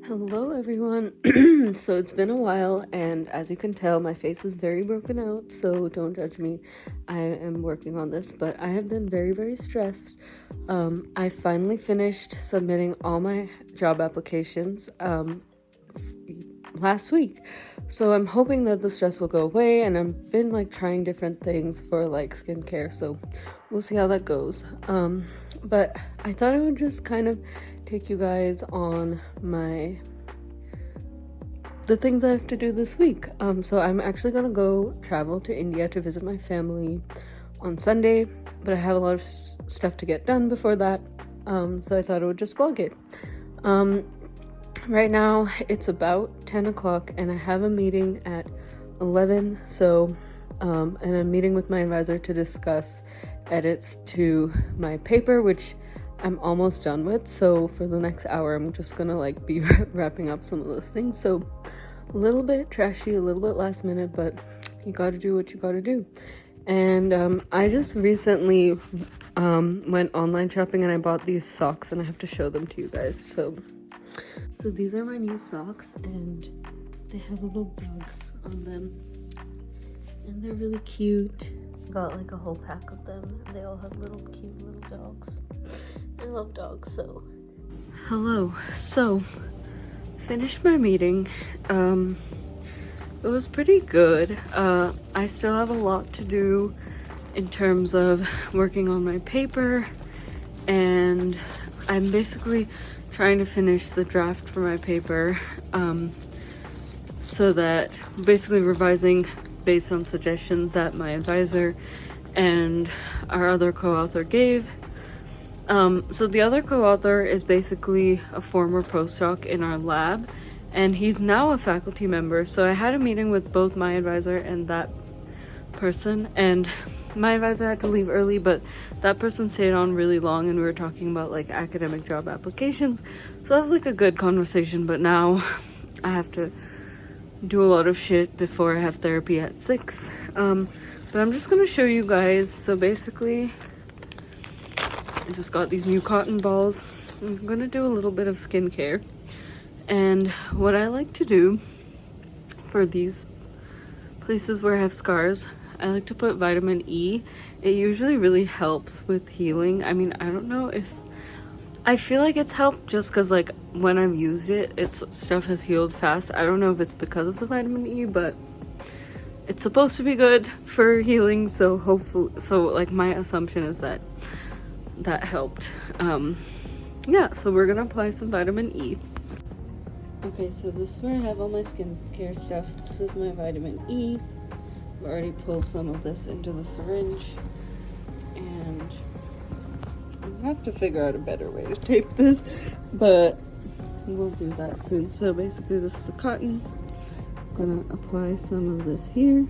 Hello everyone. So it's been a while, and as you can tell, my face is very broken out, so don't judge me. I am working on this, but I have been very stressed. I finally finished submitting all my job applications last week, so I'm hoping that the stress will go away, and I've been trying different things for skincare, so we'll see how that goes. But I thought I would just kind of take you guys on the things I have to do this week. So I'm actually gonna go travel to India to visit my family on Sunday, but I have a lot of stuff to get done before that. So I thought I would just vlog it. Right now it's about 10 o'clock and I have a meeting at 11. So and I'm meeting with my advisor to discuss edits to my paper, which I'm almost done with. So for the next hour I'm just gonna be wrapping up some of those things. So a little bit trashy, a little bit last minute, but you gotta do what you gotta do. And I just recently went online shopping and I bought these socks, and I have to show them to you guys. So these are my new socks, and they have little dogs on them, and they're really cute. Got a whole pack of them, and they all have cute little dogs. I love dogs. So hello. So finished my meeting. It was pretty good. I still have a lot to do in terms of working on my paper, and I'm basically trying to finish the draft for my paper, so that basically revising based on suggestions that my advisor and our other co-author gave. So the other co-author is basically a former postdoc in our lab, and he's now a faculty member. So I had a meeting with both my advisor and that person, and my advisor had to leave early, but that person stayed on really long, and we were talking about academic job applications. So that was a good conversation, but now I have to do a lot of shit before I have therapy at 6. But I'm just gonna show you guys. So basically I just got these new cotton balls. I'm gonna do a little bit of skincare, and what I like to do for these places where I have scars, I like to put vitamin E. It usually really helps with healing. I mean, I don't know if I feel like it's helped just because when I've used it, stuff has healed fast. I don't know if it's because of the vitamin E, but it's supposed to be good for healing, so hopefully, my assumption is that that helped. Yeah, so we're gonna apply some vitamin E. Okay, so this is where I have all my skincare stuff. This is my vitamin E. I've already pulled some of this into the syringe, and I have to figure out a better way to tape this, but we'll do that soon. So basically this is the cotton. I'm gonna apply some of this here.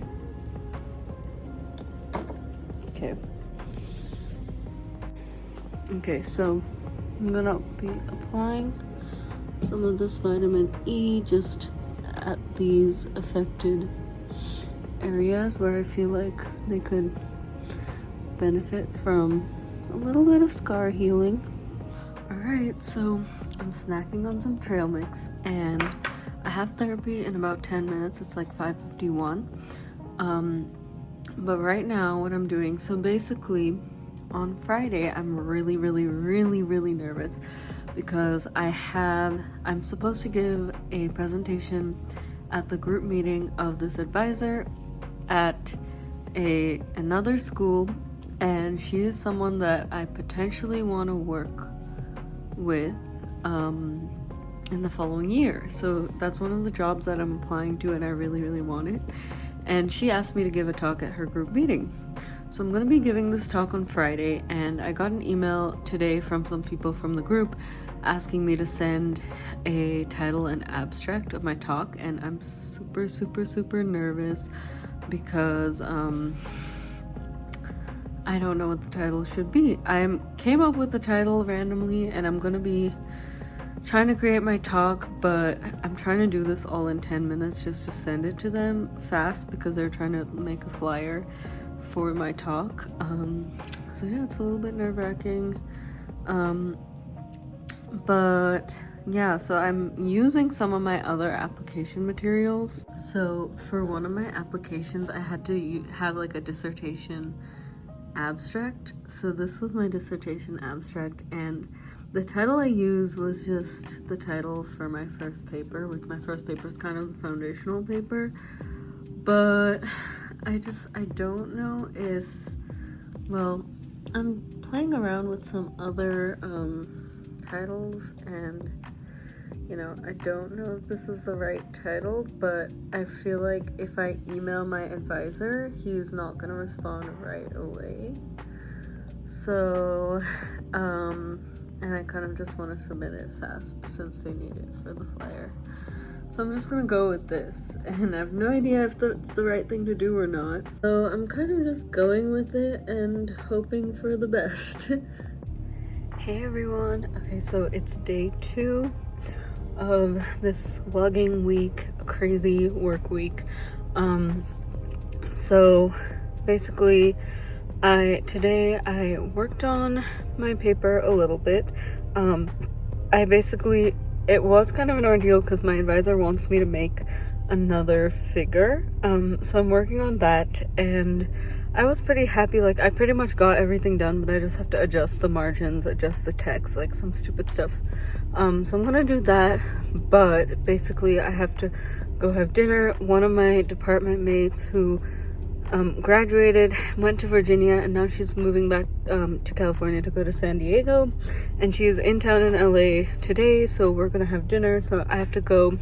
Okay, so I'm gonna be applying some of this vitamin E just at these affected areas where I feel like they could benefit from a little bit of scar healing. Alright, so I'm snacking on some trail mix, and I have therapy in about 10 minutes. It's 5:51. But right now what I'm doing, so basically on Friday I'm really nervous because I'm supposed to give a presentation at the group meeting of this advisor at another school, and she is someone that I potentially want to work with in the following year. So that's one of the jobs that I'm applying to, and I really want it. And she asked me to give a talk at her group meeting. So I'm going to be giving this talk on Friday, and I got an email today from some people from the group asking me to send a title and abstract of my talk, and I'm super nervous because I don't know what the title should be. I came up with the title randomly, and I'm going to be trying to create my talk, but I'm trying to do this all in 10 minutes just to send it to them fast because they're trying to make a flyer for my talk. So yeah, it's a little bit nerve-wracking, but yeah, so I'm using some of my other application materials. So for one of my applications, I had to have like a dissertation abstract. So this was my dissertation abstract, and the title I used was just the title for my first paper, which my first paper is kind of the foundational paper. But I don't know if, well, I'm playing around with some other titles, and you know, I don't know if this is the right title, but I feel like if I email my advisor, he's not gonna respond right away. So, and I kind of just want to submit it fast since they need it for the flyer. So I'm just gonna go with this, and I have no idea if that's the right thing to do or not. So I'm kind of just going with it and hoping for the best. Hey everyone. Okay, so it's day 2 of this vlogging week, crazy work week. So basically today I worked on my paper a little bit. It was kind of an ordeal because my advisor wants me to make another figure. So I'm working on that, and I was pretty happy. Like, I pretty much got everything done, but I just have to adjust the margins, adjust the text, like some stupid stuff. So I'm gonna do that, but basically I have to go have dinner. One of my department mates who graduated, went to Virginia, and now she's moving back to California to go to San Diego, and she's in town in LA today, so we're gonna have dinner. So I have to go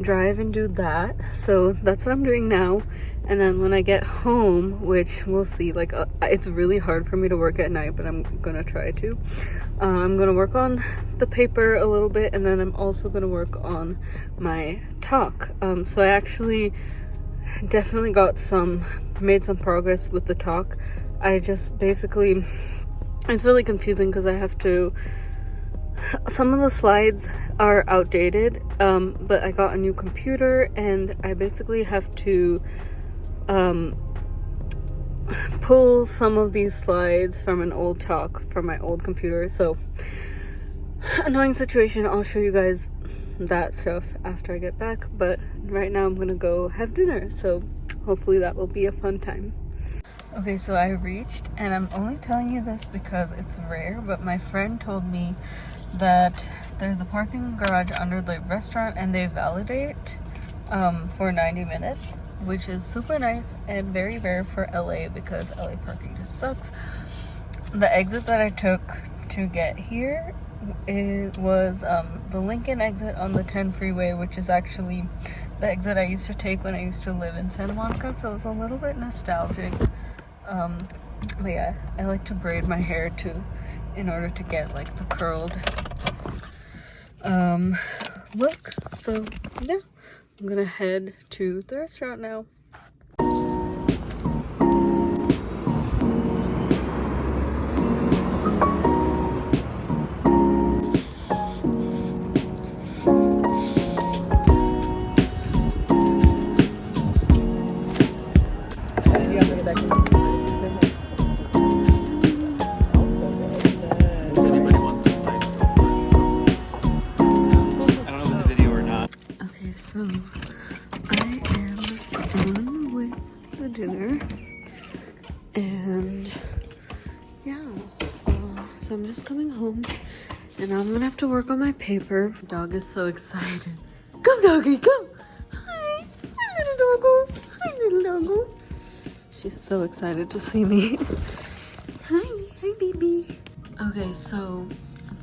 drive and do that. So that's what I'm doing now. And then when I get home, which we'll see, like it's really hard for me to work at night, but I'm gonna try to. I'm gonna work on the paper a little bit, and then I'm also gonna work on my talk. So I actually definitely made some progress with the talk. I just basically, it's really confusing because I have to, some of the slides are outdated, but I got a new computer, and I basically have to pull some of these slides from an old talk from my old computer. So annoying situation. I'll show you guys that stuff after I get back, but right now I'm gonna go have dinner, so hopefully that will be a fun time. Okay, so I reached, and I'm only telling you this because it's rare, but my friend told me that there's a parking garage under the restaurant, and they validate for 90 minutes, which is super nice and very rare for LA because LA parking just sucks. The exit that I took to get here, it was the Lincoln exit on the 10 freeway, which is actually the exit I used to take when I used to live in Santa Monica, so it's a little bit nostalgic. But yeah, I like to braid my hair too in order to get like the curled look. So yeah, I'm gonna head to the restaurant now. So I am done with the dinner, and yeah, so I'm just coming home, and I'm gonna have to work on my paper. The dog is so excited. Come, doggy, come. Hi little doggo. Hi little doggo. She's so excited to see me. Hi baby. Okay, so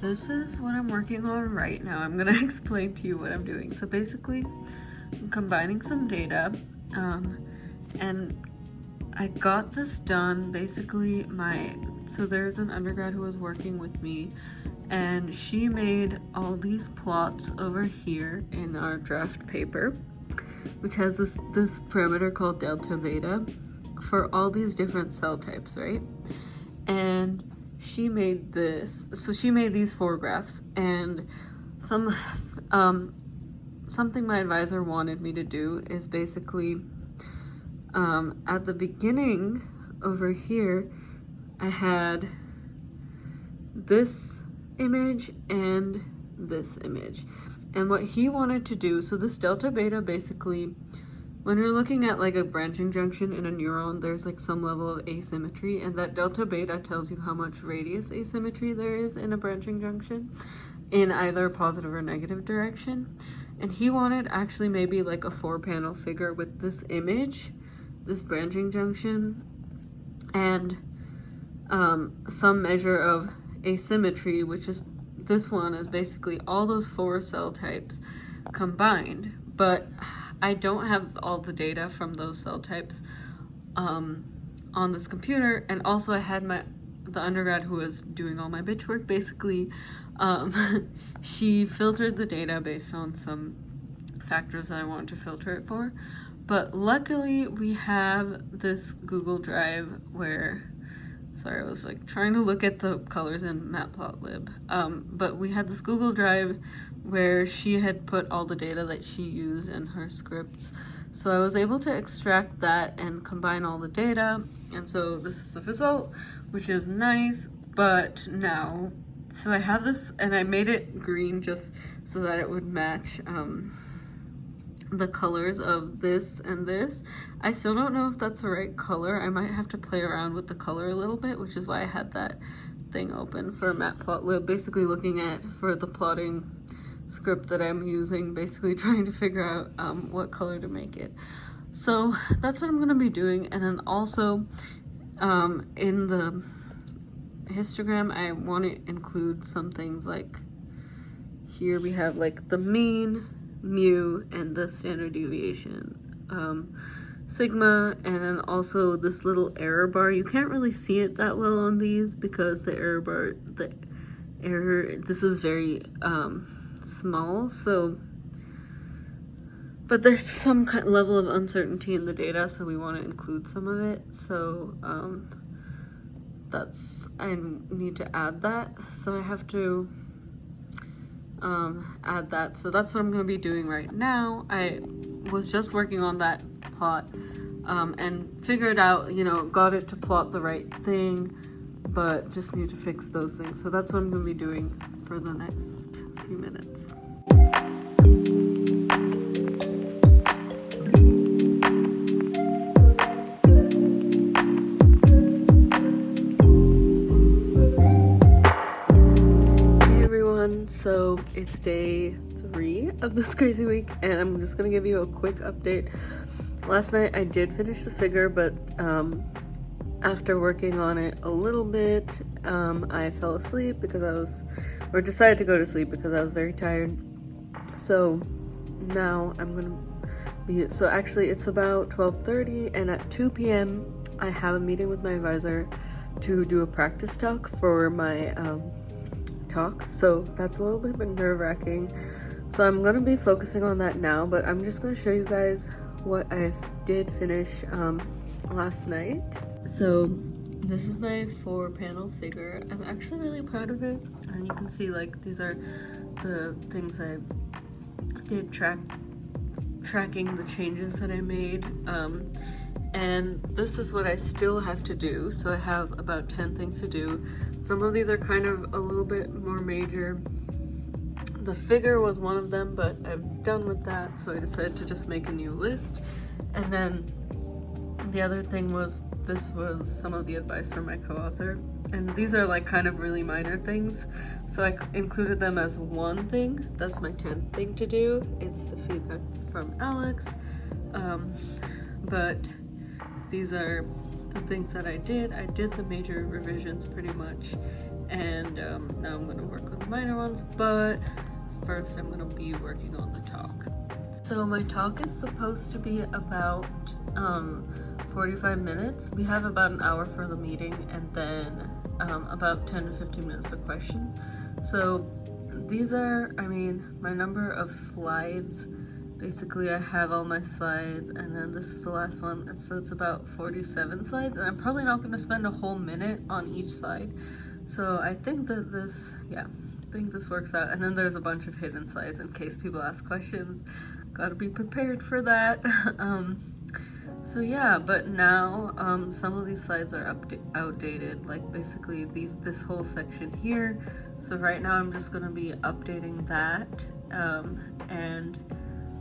this is what I'm working on right now. I'm gonna explain to you what I'm doing. So basically, I'm combining some data, and I got this done. Basically, so there's an undergrad who was working with me, and she made all these plots over here in our draft paper, which has this parameter called delta beta for all these different cell types, right? And she made this, so she made these 4 graphs, and something my advisor wanted me to do is basically, at the beginning over here, I had this image and this image. And what he wanted to do, so this delta beta, basically, when you're looking at like a branching junction in a neuron, there's like some level of asymmetry, and that delta beta tells you how much radius asymmetry there is in a branching junction in either positive or negative direction. And he wanted actually maybe like a 4-panel figure with this image, this branching junction, and some measure of asymmetry, which is this one is basically all those 4 cell types combined. But I don't have all the data from those cell types on this computer, and also I had the undergrad who was doing all my bitch work, basically. She filtered the data based on some factors that I wanted to filter it for. But luckily we have this Google Drive where, sorry, I was like trying to look at the colors in Matplotlib. But we had this Google Drive where she had put all the data that she used in her scripts. So I was able to extract that and combine all the data. And so this is the result, which is nice. But now, so I have this, and I made it green just so that it would match the colors of this and this. I still don't know if that's the right color. I might have to play around with the color a little bit, which is why I had that thing open for Matplotlib, basically looking at, for the plotting script that I'm using, basically trying to figure out what color to make it. So that's what I'm going to be doing. And then also in the histogram, I want to include some things like, here we have like the mean, mu, and the standard deviation, sigma, and then also this little error bar. You can't really see it that well on these because the error bar, this is very small, so, but there's some kind of level of uncertainty in the data, so we want to include some of it. So I need to add that, so I have to add that. So that's what I'm going to be doing right now. I was just working on that plot and figured out, got it to plot the right thing, but just need to fix those things. So that's what I'm going to be doing for the next few minutes. So it's day 3 of this crazy week, and I'm just gonna give you a quick update. Last night I did finish the figure, but after working on it a little bit, I fell asleep because decided to go to sleep because I was very tired. So now I'm gonna be, so actually it's about 12:30, and at 2 p.m. I have a meeting with my advisor to do a practice talk for my talk, so that's a little bit nerve-wracking. So I'm gonna be focusing on that now, but I'm just gonna show you guys what I did finish last night. So this is my 4-panel figure. I'm actually really proud of it, and you can see like these are the things I did tracking the changes that I made, and this is what I still have to do. So I have about 10 things to do. Some of these are kind of a little bit more major. The figure was one of them, but I'm done with that, so I decided to just make a new list. And then the other thing was, this was some of the advice from my co-author, and these are like kind of really minor things, so I included them as one thing. That's my 10th thing to do. It's the feedback from Alex, but these are the things that I did. I did the major revisions pretty much, and now I'm going to work on the minor ones, but first I'm going to be working on the talk. So my talk is supposed to be about 45 minutes. We have about an hour for the meeting, and then about 10 to 15 minutes for questions. So these are, my number of slides. Basically, I have all my slides, and then this is the last one, so it's about 47 slides, and I'm probably not going to spend a whole minute on each slide. So I think that this works out. And then there's a bunch of hidden slides in case people ask questions. Gotta be prepared for that. So yeah, but now some of these slides are outdated. Like basically this whole section here So right now I'm just gonna be updating that, and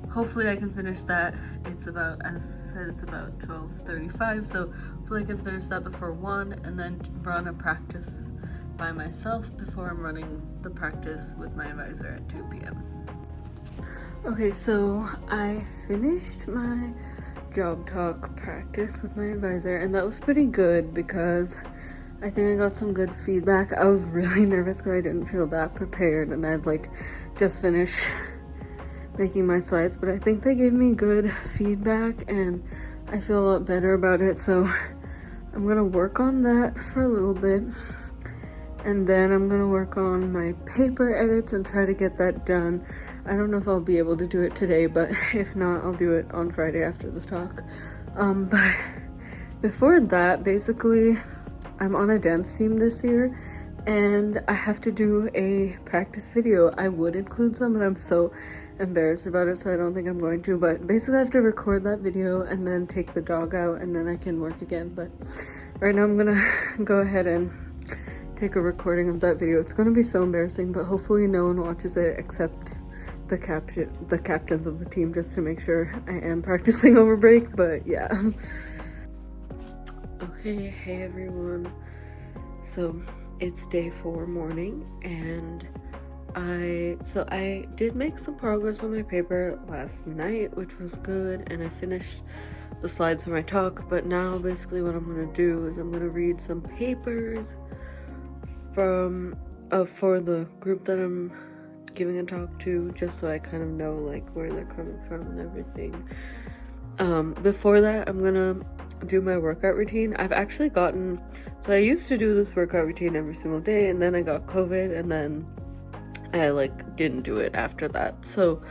hopefully I can finish that. It's about, as I said, it's about 12:35, so hopefully I can finish that before 1 and then run a practice by myself before I'm running the practice with my advisor at 2 p.m. Okay, so I finished my job talk practice with my advisor, and that was pretty good because I think I got some good feedback. I was really nervous because I didn't feel that prepared, and I'd like just finished making my slides, but I think they gave me good feedback and I feel a lot better about it. So I'm gonna work on that for a little bit, and then I'm gonna work on my paper edits and try to get that done. I don't know if I'll be able to do it today, but if not, I'll do it on Friday after the talk. But before that, basically, I'm on a dance team this year and I have to do a practice video. I would include some, but I'm so embarrassed about it, so I don't think I'm going to. But basically I have to record that video and then take the dog out, and then I can work again. But right now I'm gonna go ahead and take a recording of that video. It's gonna be so embarrassing, but hopefully no one watches it except the captains of the team, just to make sure I am practicing over break. But yeah. Okay, hey everyone. So it's day 4 morning, and I did make some progress on my paper last night, which was good, and I finished the slides for my talk. But now basically what I'm gonna do is I'm gonna read some papers from for the group that I'm giving a talk to, just so I kind of know like where they're coming from and everything. Before that, I'm gonna do my workout routine. I've actually gotten, so I used to do this workout routine every single day, and then I got COVID, and then I like didn't do it after that. So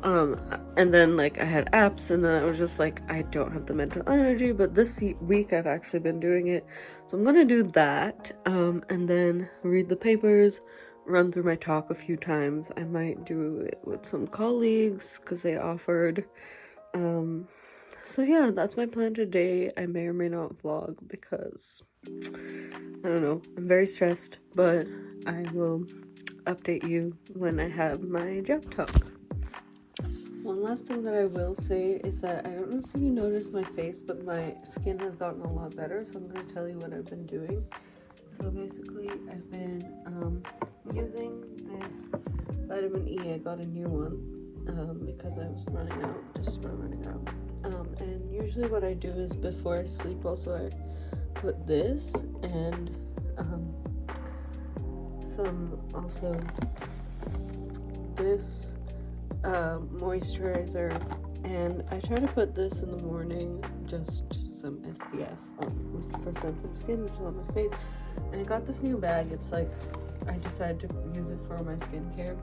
and then like I had apps, and then I was just like, I don't have the mental energy. But this week I've actually been doing it, so I'm gonna do that, and then read the papers, run through my talk a few times. I might do it with some colleagues because they offered. So yeah, that's my plan today. I may or may not vlog because I don't know, I'm very stressed, but I will update you when I have my job talk. One last thing that I will say is that I don't know if you noticed my face, but my skin has gotten a lot better, so I'm going to tell you what I've been doing. So basically, I've been using this vitamin E. I got a new one because I was running out, just about running out. And usually what I do is before I sleep also I put this and some also this moisturizer, and I try to put this in the morning, just some SPF for sensitive skin, which is on my face. And I got this new bag. It's like I decided to use it for my skincare.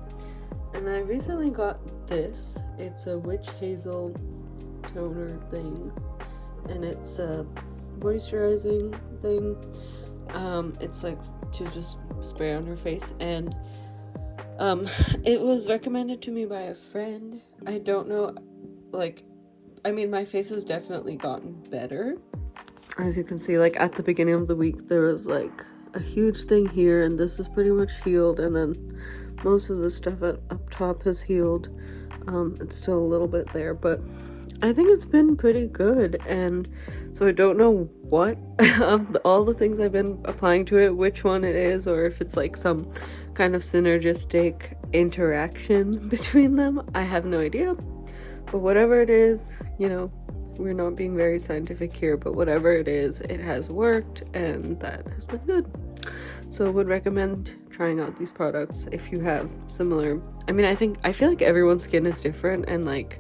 And I recently got this. It's a witch hazel toner thing, and it's a moisturizing thing. It's like to just spray on your face, and it was recommended to me by a friend. I don't know, like, I mean, my face has definitely gotten better. As you can see, like at the beginning of the week there was like a huge thing here, and this is pretty much healed, and then most of the stuff up top has healed. It's still a little bit there, but I think it's been pretty good. And so I don't know what of all the things I've been applying to it, which one it is, or if it's like some kind of synergistic interaction between them. I have no idea, but whatever it is, you know, we're not being very scientific here, but whatever it is, it has worked, and that has been good. So would recommend trying out these products if you have similar. I mean, I feel like everyone's skin is different, and like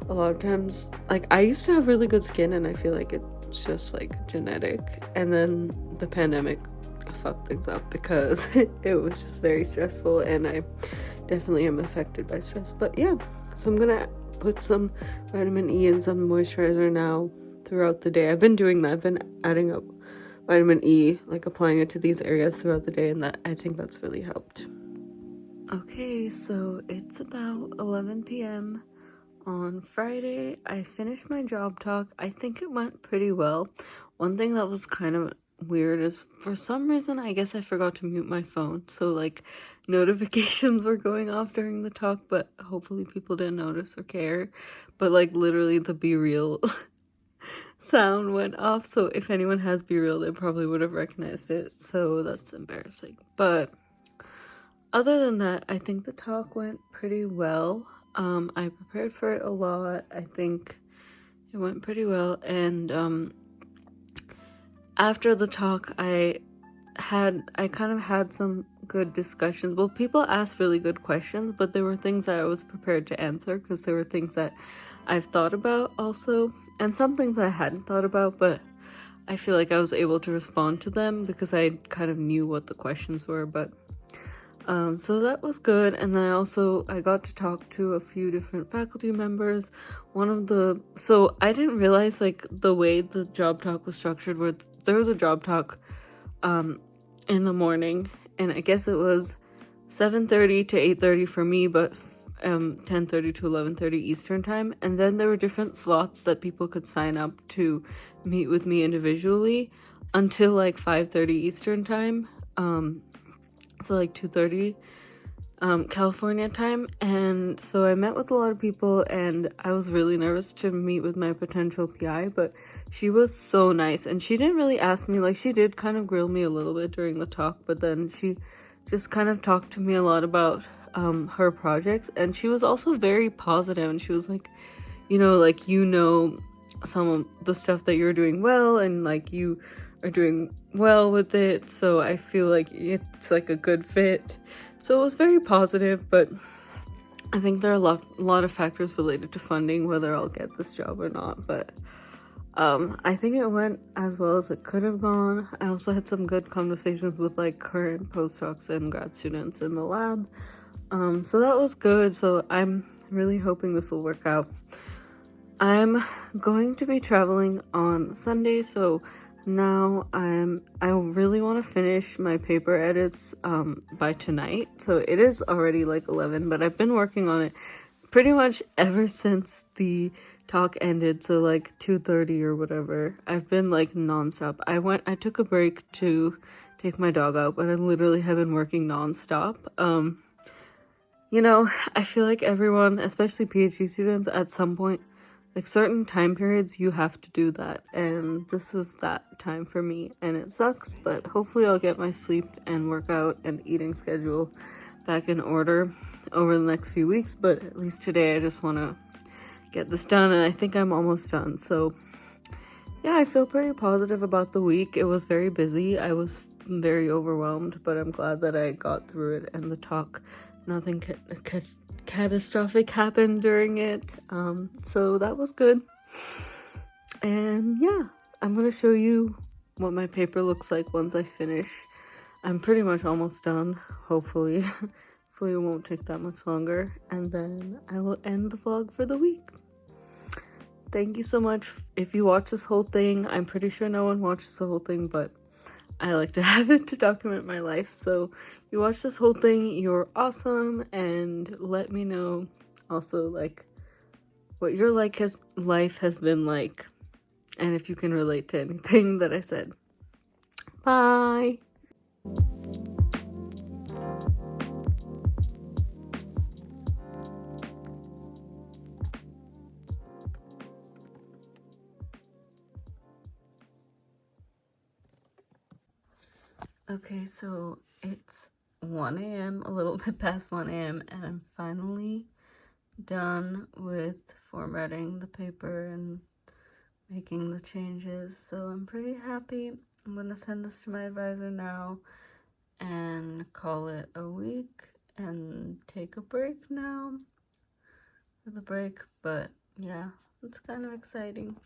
a lot of times, like I used to have really good skin, and I feel like it's just like genetic, and then the pandemic fucked things up because it was just very stressful, and I definitely am affected by stress. But yeah, so I'm gonna put some vitamin E and some moisturizer now throughout the day. I've been doing that. I've been adding up vitamin E, like applying it to these areas throughout the day, and that I think that's really helped. Okay, so it's about 11 p.m. on Friday. I finished my job talk. I think it went pretty well. One thing that was kind of weird is for some reason, I guess I forgot to mute my phone. So like notifications were going off during the talk, but hopefully people didn't notice or care. But like literally the Be Real sound went off. So if anyone has Be Real, they probably would have recognized it. So that's embarrassing. But other than that, I think the talk went pretty well. I prepared for it a lot. I think it went pretty well. And after the talk, I kind of had some good discussions. Well, people asked really good questions, but there were things that I was prepared to answer because there were things that I've thought about also, and some things I hadn't thought about, but I feel like I was able to respond to them because I kind of knew what the questions were. But so that was good. And then I got to talk to a few different faculty members. So I didn't realize like the way the job talk was structured, where there was a job talk in the morning, and I guess it was 7:30 to 8:30 for me, but 10:30 to 11:30 Eastern time. And then there were different slots that people could sign up to meet with me individually until like 5:30 Eastern time. So like 2:30 California time. And so I met with a lot of people, and I was really nervous to meet with my potential PI, but she was so nice, and she didn't really ask me, like she did kind of grill me a little bit during the talk, but then she just kind of talked to me a lot about her projects. And she was also very positive, and she was like, like some of the stuff that you're doing well, and like you are doing well with it, so I feel like it's like a good fit. So it was very positive, but I think there are a lot of factors related to funding, whether I'll get this job or not. But I think it went as well as it could have gone. I also had some good conversations with like current postdocs and grad students in the lab. So that was good. So I'm really hoping this will work out. I'm going to be traveling on Sunday, so now I really want to finish my paper edits by tonight. So it is already like 11, but I've been working on it pretty much ever since the talk ended, so like 2:30 or whatever. I've been like nonstop. I took a break to take my dog out, but I literally have been working nonstop. I feel like everyone, especially PhD students, at some point, like certain time periods, you have to do that, and this is that time for me, and it sucks, but hopefully I'll get my sleep and workout and eating schedule back in order over the next few weeks. But at least today I just want to get this done, and I think I'm almost done. So yeah, I feel pretty positive about the week. It was very busy. I was very overwhelmed, but I'm glad that I got through it, and the talk, nothing catastrophic happened during it, so that was good. And yeah, I'm gonna show you what my paper looks like once I finish. I'm pretty much almost done, hopefully. Hopefully it won't take that much longer, and then I will end the vlog for the week. Thank you so much if you watch this whole thing. I'm pretty sure no one watches the whole thing, but I like to have it to document my life. So you watch this whole thing, you're awesome, and let me know also like what your life has been like, and if you can relate to anything that I said. Bye. Okay, so it's 1 a.m., a little bit past 1 a.m., and I'm finally done with formatting the paper and making the changes, so I'm pretty happy. I'm gonna send this to my advisor now and call it a week and take a break now for the break. But yeah, it's kind of exciting.